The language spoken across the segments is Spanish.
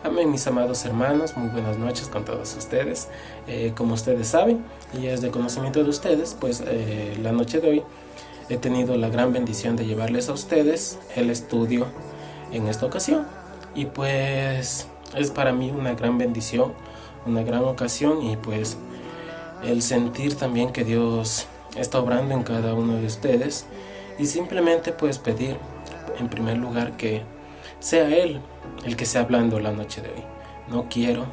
Amén, mis amados hermanos, muy buenas noches con todos ustedes. Como ustedes saben, y es de conocimiento de ustedes, pues la noche de hoy he tenido la gran bendición de llevarles a ustedes el estudio en esta ocasión. Y pues es para mí una gran bendición, una gran ocasión, y pues el sentir también que Dios está obrando en cada uno de ustedes, y simplemente pues pedir en primer lugar que sea Él el que esté hablando la noche de hoy. No quiero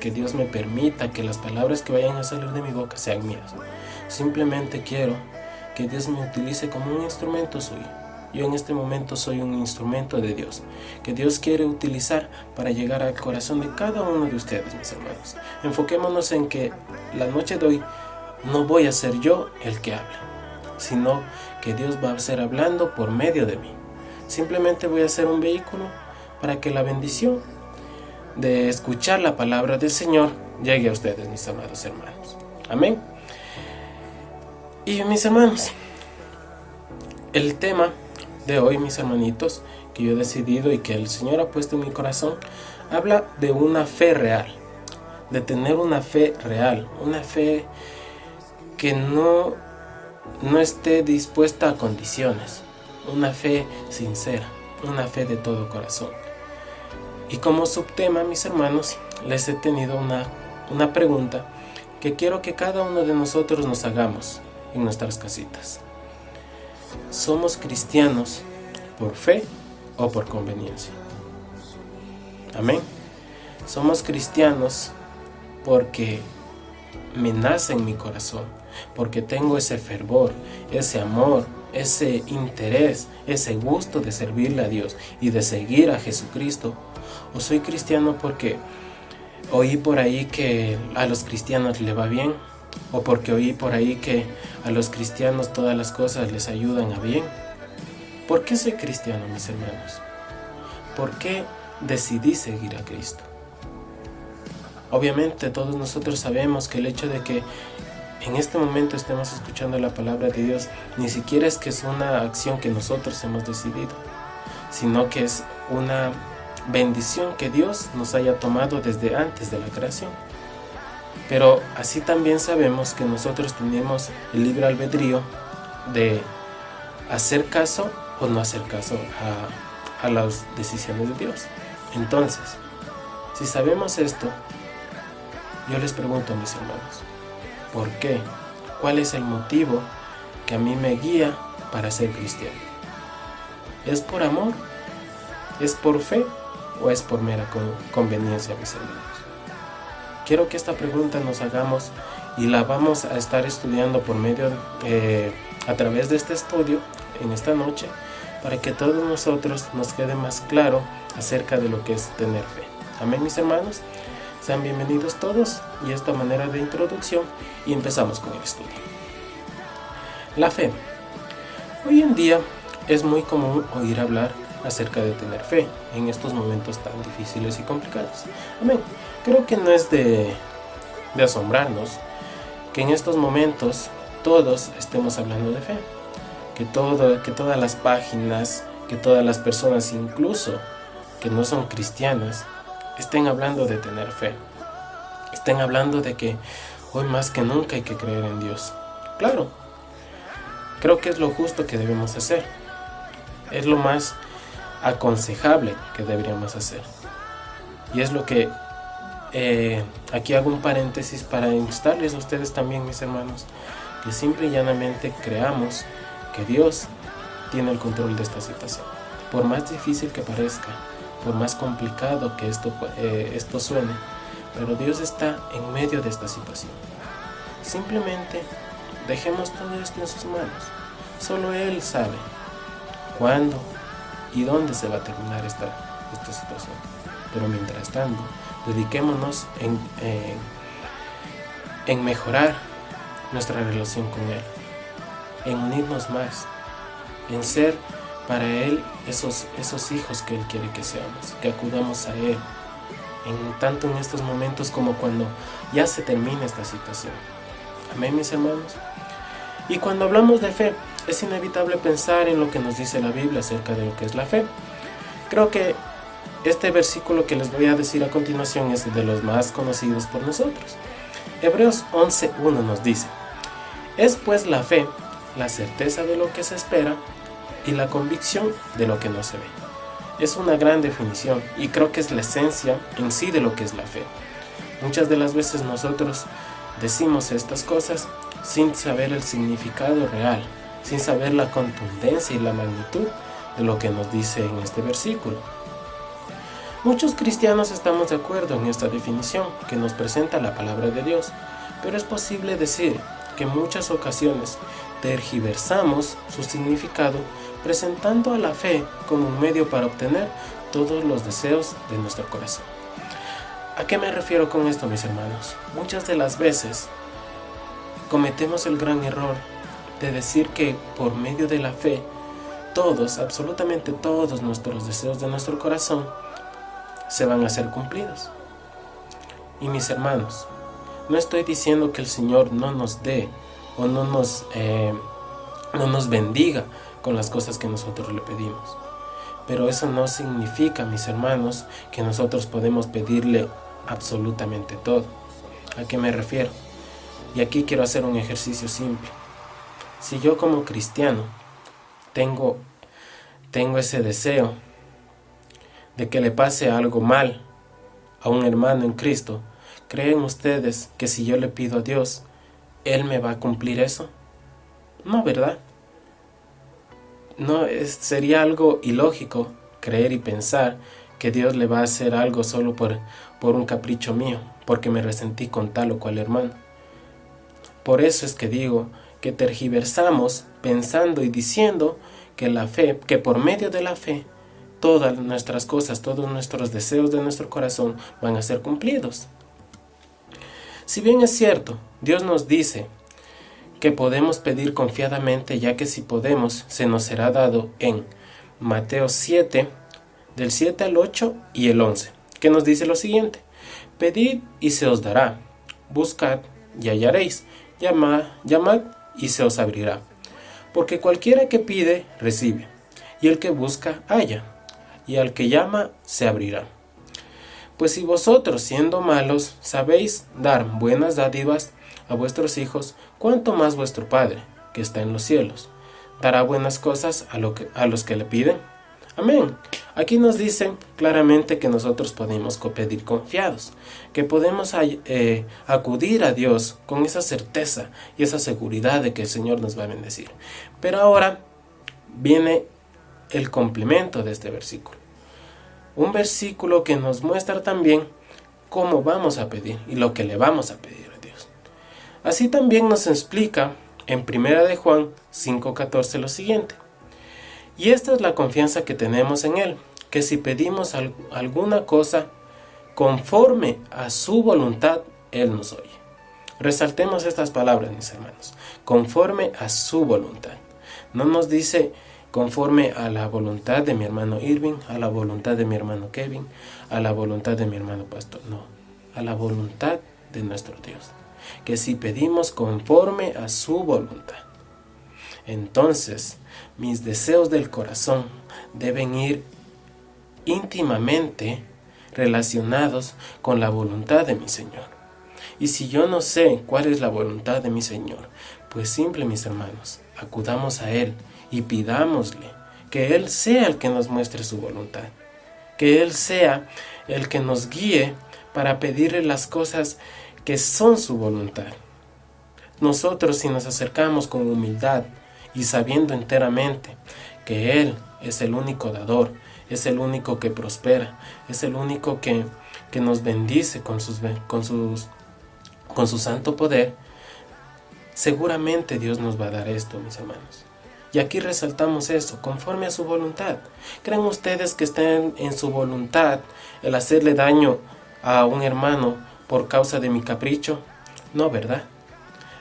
que Dios me permita que las palabras que vayan a salir de mi boca sean mías. Simplemente quiero que Dios me utilice como un instrumento suyo. Yo en este momento soy un instrumento de Dios, que Dios quiere utilizar para llegar al corazón de cada uno de ustedes, mis hermanos. Enfoquémonos en que la noche de hoy no voy a ser yo el que hable, sino que Dios va a ser hablando por medio de mí. Simplemente voy a ser un vehículo para que la bendición de escuchar la palabra del Señor llegue a ustedes, mis amados hermanos. Amén. Y mis hermanos, el tema de hoy, mis hermanitos, que yo he decidido y que el Señor ha puesto en mi corazón, habla de una fe real, de tener una fe real, una fe que no esté dispuesta a condiciones, una fe sincera, una fe de todo corazón. Y como subtema, mis hermanos, les he tenido una pregunta que quiero que cada uno de nosotros nos hagamos en nuestras casitas. ¿Somos cristianos por fe o por conveniencia? Amén. Somos cristianos porque me nace en mi corazón, porque tengo ese fervor, ese amor, ese interés, ese gusto de servirle a Dios y de seguir a Jesucristo. ¿O soy cristiano porque oí por ahí que a los cristianos le va bien? ¿O porque oí por ahí que a los cristianos todas las cosas les ayudan a bien? ¿Por qué soy cristiano, mis hermanos? ¿Por qué decidí seguir a Cristo? Obviamente todos nosotros sabemos que el hecho de que en este momento estemos escuchando la palabra de Dios ni siquiera es que es una acción que nosotros hemos decidido, sino que es una bendición que Dios nos haya tomado desde antes de la creación. Pero así también sabemos que nosotros tenemos el libre albedrío de hacer caso o no hacer caso a las decisiones de Dios. Entonces, si sabemos esto, yo les pregunto a mis hermanos, ¿por qué? ¿Cuál es el motivo que a mí me guía para ser cristiano? ¿Es por amor? ¿Es por fe? ¿O es por mera conveniencia, mis hermanos? Quiero que esta pregunta nos hagamos y la vamos a estar estudiando por medio a través de este estudio en esta noche, para que todos nosotros nos quede más claro acerca de lo que es tener fe. Amén, mis hermanos. Sean bienvenidos todos y esta manera de introducción, y empezamos con el estudio. La fe. Hoy en día es muy común oír hablar acerca de tener fe en estos momentos tan difíciles y complicados. Amén. Creo que no es de asombrarnos que en estos momentos todos estemos hablando de fe, que todas las páginas, que todas las personas, incluso que no son cristianas, estén hablando de tener fe, estén hablando de que hoy más que nunca hay que creer en Dios. Claro, creo que es lo justo que debemos hacer, es lo más aconsejable que deberíamos hacer, y es lo que aquí hago un paréntesis para instarles a ustedes también, mis hermanos, que simple y llanamente creamos que Dios tiene el control de esta situación. Por más difícil que parezca, por más complicado que esto suene, pero Dios está en medio de esta situación. Simplemente dejemos todo esto en sus manos. Solo Él sabe cuándo y dónde se va a terminar esta situación. Pero mientras tanto, dediquémonos en mejorar nuestra relación con Él, en unirnos más, en ser para Él esos hijos que Él quiere que seamos, que acudamos a Él, tanto en estos momentos como cuando ya se termine esta situación. Amén, mis hermanos. Y cuando hablamos de fe, es inevitable pensar en lo que nos dice la Biblia acerca de lo que es la fe. Creo que Este versículo que les voy a decir a continuación es de los más conocidos por nosotros. Hebreos 11:1 nos dice: es pues la fe, la certeza de lo que se espera y la convicción de lo que no se ve. Es una gran definición y creo que es la esencia en sí de lo que es la fe. Muchas de las veces nosotros decimos estas cosas sin saber el significado real, sin saber la contundencia y la magnitud de lo que nos dice en este versículo. Muchos cristianos estamos de acuerdo en esta definición que nos presenta la palabra de Dios, pero es posible decir que en muchas ocasiones tergiversamos su significado presentando a la fe como un medio para obtener todos los deseos de nuestro corazón. ¿A qué me refiero con esto, mis hermanos? Muchas de las veces cometemos el gran error de decir que por medio de la fe todos, absolutamente todos nuestros deseos de nuestro corazón se van a ser cumplidos. Y mis hermanos, no estoy diciendo que el Señor no nos dé o no nos bendiga con las cosas que nosotros le pedimos. Pero eso no significa, mis hermanos, que nosotros podemos pedirle absolutamente todo. ¿A qué me refiero? Y aquí quiero hacer un ejercicio simple. Si yo como cristiano tengo ese deseo de que le pase algo mal a un hermano en Cristo, ¿creen ustedes que si yo le pido a Dios, Él me va a cumplir eso? No, ¿verdad? No, sería algo ilógico creer y pensar que Dios le va a hacer algo solo por un capricho mío, porque me resentí con tal o cual hermano. Por eso es que digo que tergiversamos pensando y diciendo que la fe, que por medio de la fe, todas nuestras cosas, todos nuestros deseos de nuestro corazón van a ser cumplidos. Si bien es cierto, Dios nos dice que podemos pedir confiadamente, ya que si podemos, se nos será dado en Mateo 7, del 7 al 8 y el 11, que nos dice lo siguiente: pedid y se os dará, buscad y hallaréis, llamad y se os abrirá. Porque cualquiera que pide, recibe, y el que busca, halla, y al que llama, se abrirá. Pues si vosotros, siendo malos, sabéis dar buenas dádivas a vuestros hijos, cuánto más vuestro Padre, que está en los cielos, dará buenas cosas a los que le piden. Amén. Aquí nos dicen claramente que nosotros podemos pedir confiados, que podemos acudir a Dios con esa certeza y esa seguridad de que el Señor nos va a bendecir. Pero ahora viene el complemento de este versículo. Un versículo que nos muestra también cómo vamos a pedir y lo que le vamos a pedir a Dios. Así también nos explica en 1 de Juan 5:14 lo siguiente: y esta es la confianza que tenemos en Él, que si pedimos alguna cosa conforme a su voluntad, Él nos oye. Resaltemos estas palabras, mis hermanos: conforme a su voluntad. No nos dice conforme a la voluntad de mi hermano Irving, a la voluntad de mi hermano Kevin, a la voluntad de mi hermano Pastor. No, a la voluntad de nuestro Dios. Que si pedimos conforme a su voluntad, entonces mis deseos del corazón deben ir íntimamente relacionados con la voluntad de mi Señor. Y si yo no sé cuál es la voluntad de mi Señor, pues simple, mis hermanos, acudamos a Él y pidámosle que Él sea el que nos muestre su voluntad, que Él sea el que nos guíe para pedirle las cosas que son su voluntad. Nosotros, si nos acercamos con humildad y sabiendo enteramente que Él es el único dador, es el único que prospera, es el único que nos bendice con su santo poder, seguramente Dios nos va a dar esto, mis hermanos. Y aquí resaltamos eso, conforme a su voluntad. ¿Creen ustedes que estén en su voluntad el hacerle daño a un hermano por causa de mi capricho? No, ¿verdad?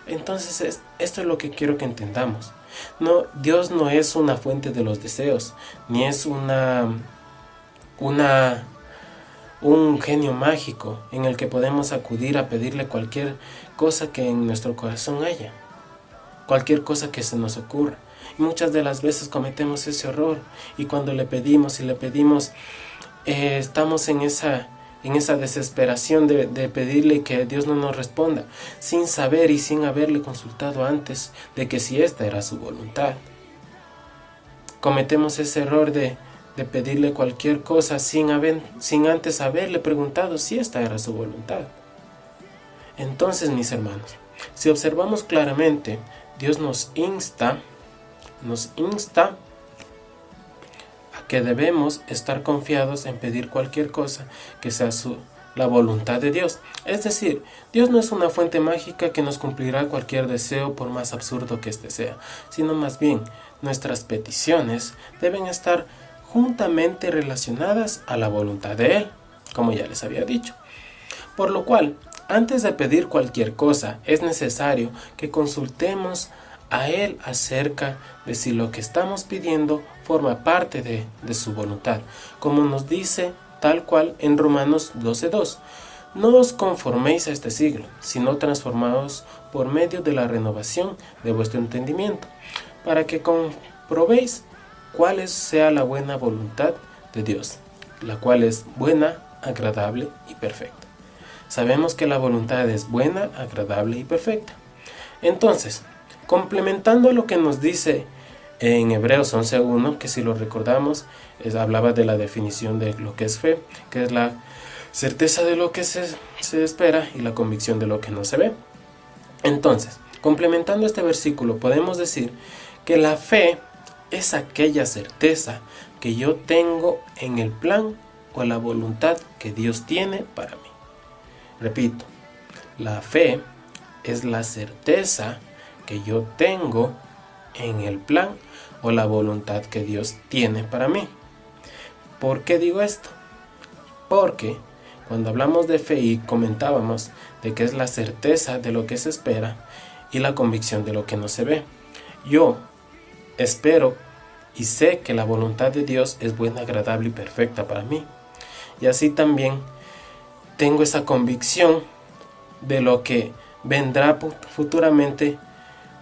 Entonces esto es lo que quiero que entendamos. No, Dios no es una fuente de los deseos, ni es un genio mágico en el que podemos acudir a pedirle cualquier cosa que en nuestro corazón haya, cualquier cosa que se nos ocurra. Y muchas de las veces cometemos ese error, y cuando le pedimos estamos en esa desesperación de pedirle que Dios no nos responda, sin saber y sin haberle consultado antes de que si esta era su voluntad. Cometemos ese error de pedirle cualquier cosa sin antes haberle preguntado si esta era su voluntad. Entonces, mis hermanos, si observamos claramente, Dios nos insta a que debemos estar confiados en pedir cualquier cosa que sea la voluntad de Dios. Es decir, Dios no es una fuente mágica que nos cumplirá cualquier deseo por más absurdo que éste sea, sino más bien nuestras peticiones deben estar juntamente relacionadas a la voluntad de Él, como ya les había dicho. Por lo cual, antes de pedir cualquier cosa, es necesario que consultemos a Él acerca de si lo que estamos pidiendo forma parte de su voluntad, como nos dice tal cual en Romanos 12:2. No os conforméis a este siglo, sino transformaos por medio de la renovación de vuestro entendimiento, para que comprobéis cuál sea la buena voluntad de Dios, la cual es buena, agradable y perfecta. Sabemos que la voluntad es buena, agradable y perfecta. Entonces, complementando lo que nos dice en Hebreos 11:1, que si lo recordamos, hablaba de la definición de lo que es fe, que es la certeza de lo que se espera y la convicción de lo que no se ve. Entonces, complementando este versículo, podemos decir que la fe es aquella certeza que yo tengo en el plan o la voluntad que Dios tiene para mí. Repito, la fe es la certeza que yo tengo en el plan o la voluntad que Dios tiene para mí. ¿Por qué digo esto? Porque cuando hablamos de fe y comentábamos de que es la certeza de lo que se espera y la convicción de lo que no se ve, yo espero y sé que la voluntad de Dios es buena, agradable y perfecta para mí. Y así también tengo esa convicción de lo que vendrá futuramente,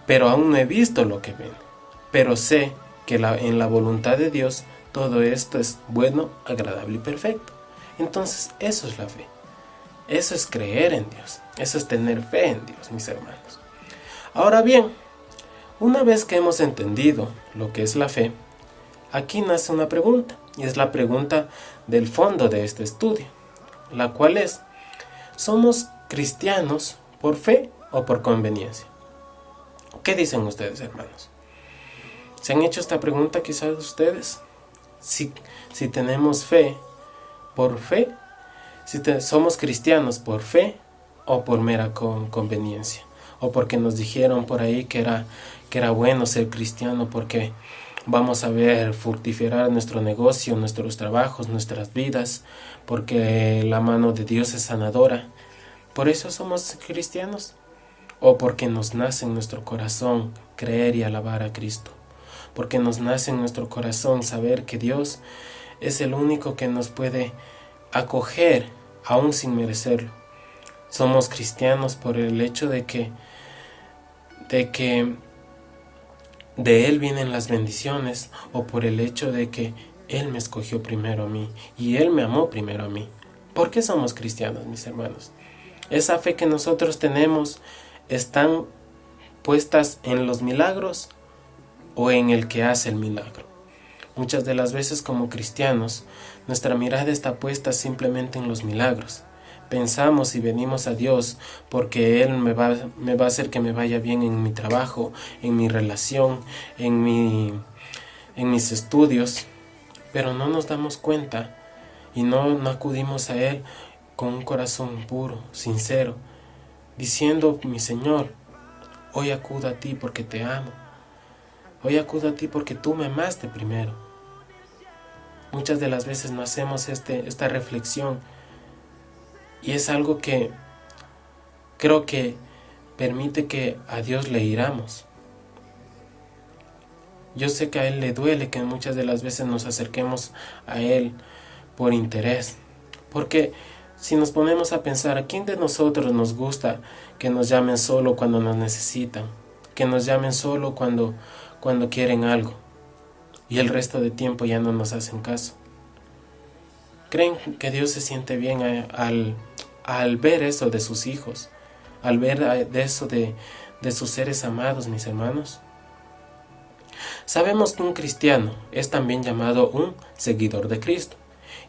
pero aún no he visto lo que ven. Pero sé que en la voluntad de Dios todo esto es bueno, agradable y perfecto. Entonces eso es la fe. Eso es creer en Dios. Eso es tener fe en Dios, mis hermanos. Ahora bien, una vez que hemos entendido lo que es la fe, aquí nace una pregunta, y es la pregunta del fondo de este estudio, la cual es: ¿somos cristianos por fe o por conveniencia? ¿Qué dicen ustedes, hermanos? ¿Se han hecho esta pregunta quizás ustedes? Si tenemos fe, por fe, si somos cristianos por fe o por mera conveniencia, o porque nos dijeron por ahí que era bueno ser cristiano porque vamos a ver fructificar nuestro negocio, nuestros trabajos, nuestras vidas, porque la mano de Dios es sanadora. ¿Por eso somos cristianos? ¿O porque nos nace en nuestro corazón creer y alabar a Cristo? Porque nos nace en nuestro corazón saber que Dios es el único que nos puede acoger aún sin merecerlo. Somos cristianos por el hecho de que de Él vienen las bendiciones, o por el hecho de que Él me escogió primero a mí y Él me amó primero a mí. ¿Por qué somos cristianos, mis hermanos? Esa fe que nosotros tenemos están puestas en los milagros o en el que hace el milagro. Muchas de las veces como cristianos, nuestra mirada está puesta simplemente en los milagros. Pensamos y venimos a Dios porque Él me va a hacer que me vaya bien en mi trabajo, en mi relación, en mis estudios, pero no nos damos cuenta y no acudimos a Él con un corazón puro, sincero, diciendo: mi Señor, hoy acudo a ti porque te amo. Hoy acudo a ti porque tú me amaste primero. Muchas de las veces no hacemos esta reflexión, y es algo que creo que permite que a Dios le iramos. Yo sé que a Él le duele que muchas de las veces nos acerquemos a Él por interés. Porque si nos ponemos a pensar, ¿a quién de nosotros nos gusta que nos llamen solo cuando nos necesitan? Que nos llamen solo cuando quieren algo, y el resto de tiempo ya no nos hacen caso. ¿Creen que Dios se siente bien al ver eso de sus hijos? Al ver de eso de sus seres amados, mis hermanos. Sabemos que un cristiano es también llamado un seguidor de Cristo,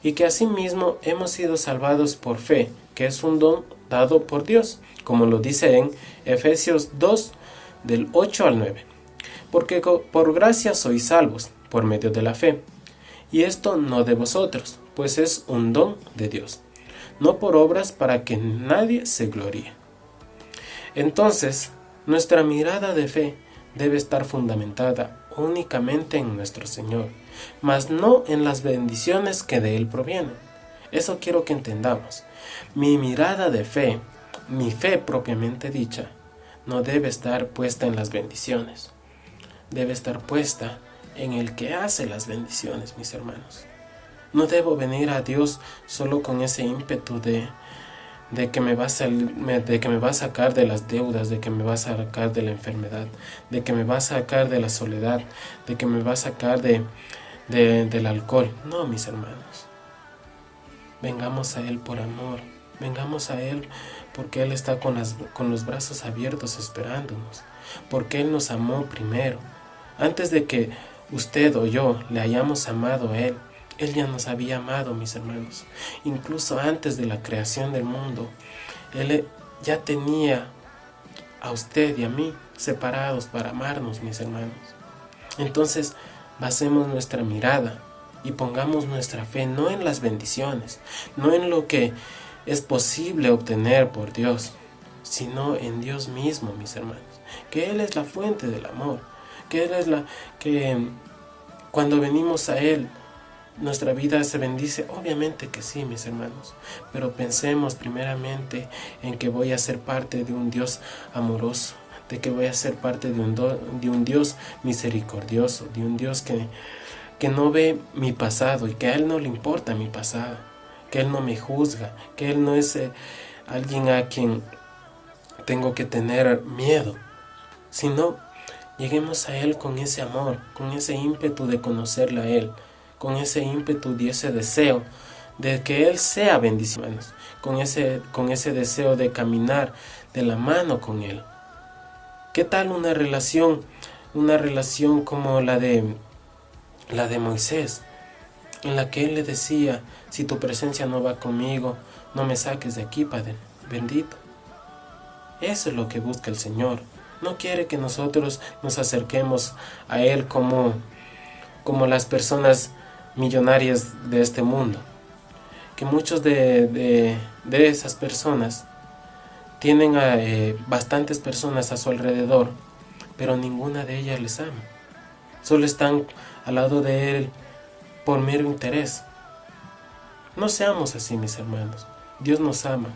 y que asimismo hemos sido salvados por fe, que es un don dado por Dios, como lo dice en Efesios 2, del 8 al 9. Porque por gracia sois salvos, por medio de la fe. Y esto no de vosotros, pues es un don de Dios, no por obras para que nadie se gloríe. Entonces, nuestra mirada de fe debe estar fundamentada únicamente en nuestro Señor, mas no en las bendiciones que de Él provienen. Eso quiero que entendamos. Mi mirada de fe, mi fe propiamente dicha, no debe estar puesta en las bendiciones. Debe estar puesta en el que hace las bendiciones, mis hermanos. No debo venir a Dios solo con ese ímpetu de que me va a sacar de las deudas, de que me va a sacar de la enfermedad, de que me va a sacar de la soledad, de que me va a sacar del alcohol. No, mis hermanos. Vengamos a Él por amor. Vengamos a Él porque Él está con los brazos abiertos esperándonos. Porque Él nos amó primero. Antes de que usted o yo le hayamos amado a Él, Él ya nos había amado, mis hermanos. Incluso antes de la creación del mundo, Él ya tenía a usted y a mí separados para amarnos, mis hermanos. Entonces, basemos nuestra mirada y pongamos nuestra fe no en las bendiciones, no en lo que es posible obtener por Dios, sino en Dios mismo, mis hermanos. Que Él es la fuente del amor, que Él es que cuando venimos a Él, nuestra vida se bendice. Obviamente que sí, mis hermanos, pero pensemos primeramente en que voy a ser parte de un Dios amoroso, de que voy a ser parte de un Dios misericordioso, de un Dios que no ve mi pasado y que a Él no le importa mi pasado, que Él no me juzga, que Él no es alguien a quien tengo que tener miedo, sino lleguemos a Él con ese amor, con ese ímpetu de conocerle a Él, con ese ímpetu y ese deseo de que Él sea bendición, con ese deseo de caminar de la mano con Él. ¿Qué tal una relación como la de Moisés, en la que Él le decía: si tu presencia no va conmigo, no me saques de aquí, Padre bendito? Eso es lo que busca el Señor. No quiere que nosotros nos acerquemos a Él como las personas millonarias de este mundo. Que muchos de esas personas tienen a bastantes personas a su alrededor, pero ninguna de ellas les ama. Solo están al lado de Él por mero interés. No seamos así, mis hermanos. Dios nos ama.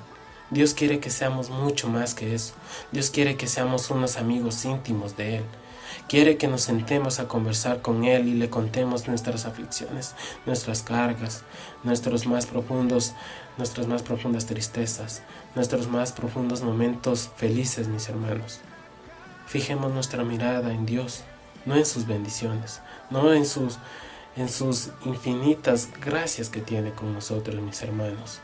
Dios quiere que seamos mucho más que eso. Dios quiere que seamos unos amigos íntimos de Él. Quiere que nos sentemos a conversar con Él y le contemos nuestras aflicciones, nuestras cargas, nuestras más profundas tristezas, nuestros más profundos momentos felices, mis hermanos. Fijemos nuestra mirada en Dios, no en sus bendiciones, no en sus infinitas gracias que tiene con nosotros, mis hermanos.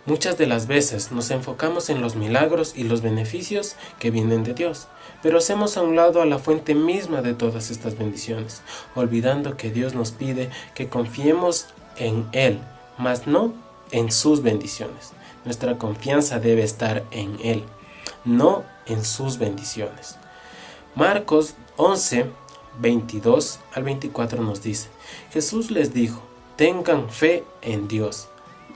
Muchas de las veces nos enfocamos en los milagros y los beneficios que vienen de Dios, pero hacemos a un lado a la fuente misma de todas estas bendiciones, olvidando que Dios nos pide que confiemos en Él, mas no en sus bendiciones. Nuestra confianza debe estar en Él, no en sus bendiciones. Marcos 11, 22 al 24 nos dice: Jesús les dijo: tengan fe en Dios.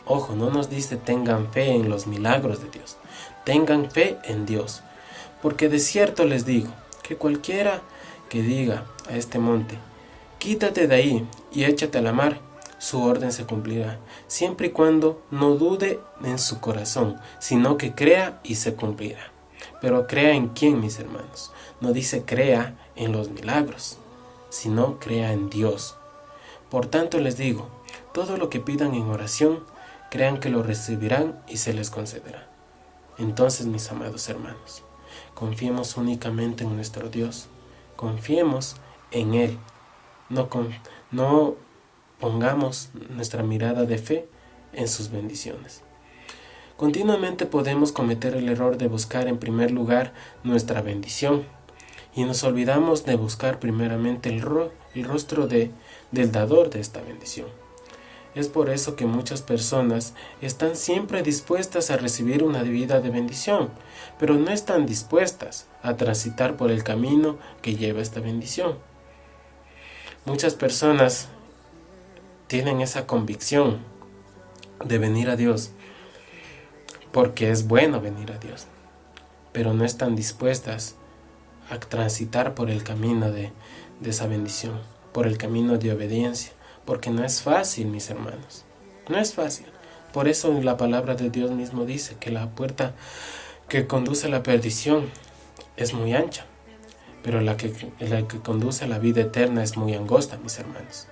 Ojo, no nos dice tengan fe en los milagros de Dios. Tengan fe en Dios. Porque de cierto les digo que cualquiera que diga a este monte: quítate de ahí y échate a la mar, su orden se cumplirá, siempre y cuando no dude en su corazón, sino que crea y se cumplirá. Pero crea en quién, mis hermanos. No dice crea en los milagros, sino crea en Dios. Por tanto les digo, todo lo que pidan en oración, crean que lo recibirán y se les concederá. Entonces, mis amados hermanos, confiemos únicamente en nuestro Dios. Confiemos en Él. No pongamos nuestra mirada de fe en sus bendiciones. Continuamente podemos cometer el error de buscar en primer lugar nuestra bendición y nos olvidamos de buscar primeramente el rostro del dador de esta bendición. Es por eso que muchas personas están siempre dispuestas a recibir una vida de bendición, pero no están dispuestas a transitar por el camino que lleva esta bendición. Muchas personas tienen esa convicción de venir a Dios, porque es bueno venir a Dios, pero no están dispuestas a transitar por el camino de esa bendición, por el camino de obediencia, porque no es fácil, mis hermanos, no es fácil. Por eso la palabra de Dios mismo dice que la puerta que conduce a la perdición es muy ancha, pero la que conduce a la vida eterna es muy angosta, mis hermanos.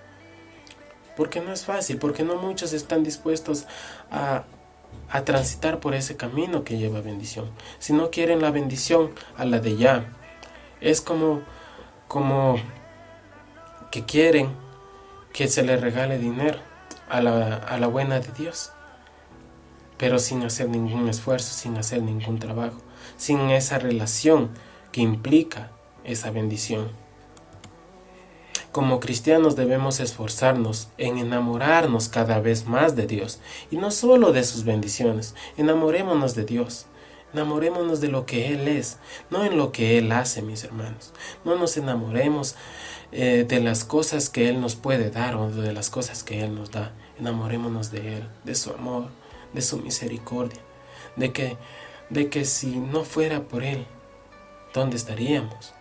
Porque no es fácil, porque no muchos están dispuestos a transitar por ese camino que lleva bendición. Si no quieren la bendición a la de ya, es como que quieren que se les regale dinero a la buena de Dios, pero sin hacer ningún esfuerzo, sin hacer ningún trabajo, sin esa relación que implica esa bendición. Como cristianos debemos esforzarnos en enamorarnos cada vez más de Dios, y no solo de sus bendiciones. Enamorémonos de Dios, enamorémonos de lo que Él es, no en lo que Él hace, mis hermanos. No nos enamoremos de las cosas que Él nos puede dar o de las cosas que Él nos da. Enamorémonos de Él, de su amor, de su misericordia, de que si no fuera por Él, ¿dónde estaríamos?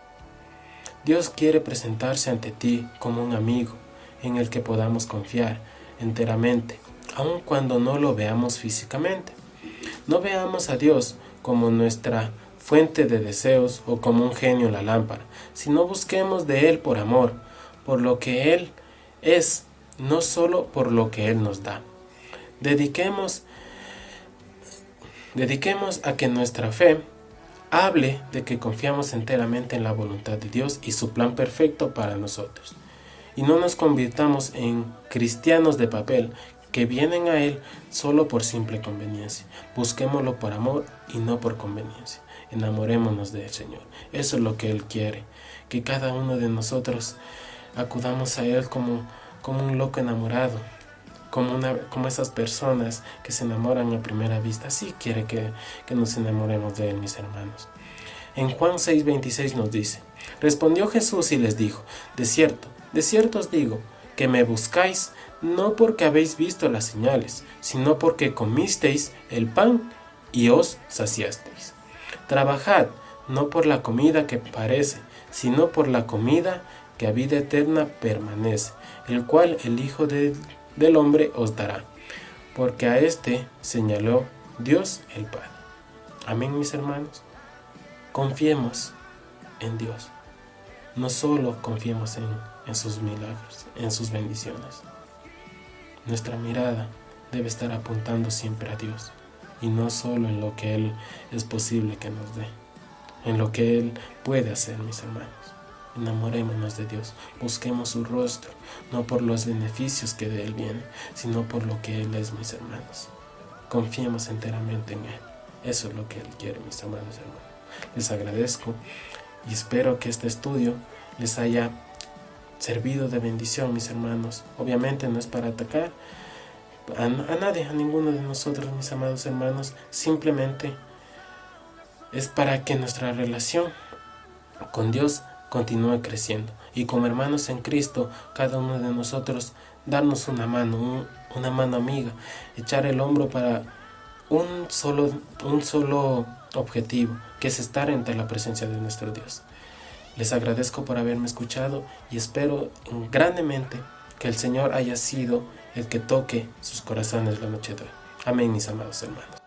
Dios quiere presentarse ante ti como un amigo en el que podamos confiar enteramente, aun cuando no lo veamos físicamente. No veamos a Dios como nuestra fuente de deseos o como un genio en la lámpara, sino busquemos de Él por amor, por lo que Él es, no solo por lo que Él nos da. Dediquemos a que nuestra fe hable de que confiamos enteramente en la voluntad de Dios y su plan perfecto para nosotros. Y no nos convirtamos en cristianos de papel que vienen a Él solo por simple conveniencia. Busquémoslo por amor y no por conveniencia. Enamorémonos del Señor. Eso es lo que Él quiere. Que cada uno de nosotros acudamos a Él como un loco enamorado. Como esas personas que se enamoran a primera vista. Así quiere que nos enamoremos de Él, mis hermanos. En Juan 6:26 nos dice: respondió Jesús y les dijo: de cierto os digo, que me buscáis no porque habéis visto las señales, sino porque comisteis el pan y os saciasteis. Trabajad no por la comida que parece, sino por la comida que a vida eterna permanece, el cual el Hijo del Hombre os dará, porque a este señaló Dios el Padre. Amén, mis hermanos. Confiemos en Dios. No solo confiemos en sus milagros, en sus bendiciones. Nuestra mirada debe estar apuntando siempre a Dios, y no solo en lo que Él es posible que nos dé, en lo que Él puede hacer, mis hermanos. Enamorémonos de Dios, busquemos su rostro, no por los beneficios que de Él vienen, sino por lo que Él es, mis hermanos. Confiemos enteramente en Él. Eso es lo que Él quiere, mis amados hermanos. Les agradezco y espero que este estudio les haya servido de bendición, mis hermanos. Obviamente no es para atacar a nadie, a ninguno de nosotros, mis amados hermanos. Simplemente es para que nuestra relación con Dios continúe creciendo, y como hermanos en Cristo, cada uno de nosotros darnos una mano amiga, echar el hombro para un solo objetivo, que es estar ante la presencia de nuestro Dios. Les agradezco por haberme escuchado y espero grandemente que el Señor haya sido el que toque sus corazones la noche de hoy. Amén, mis amados hermanos.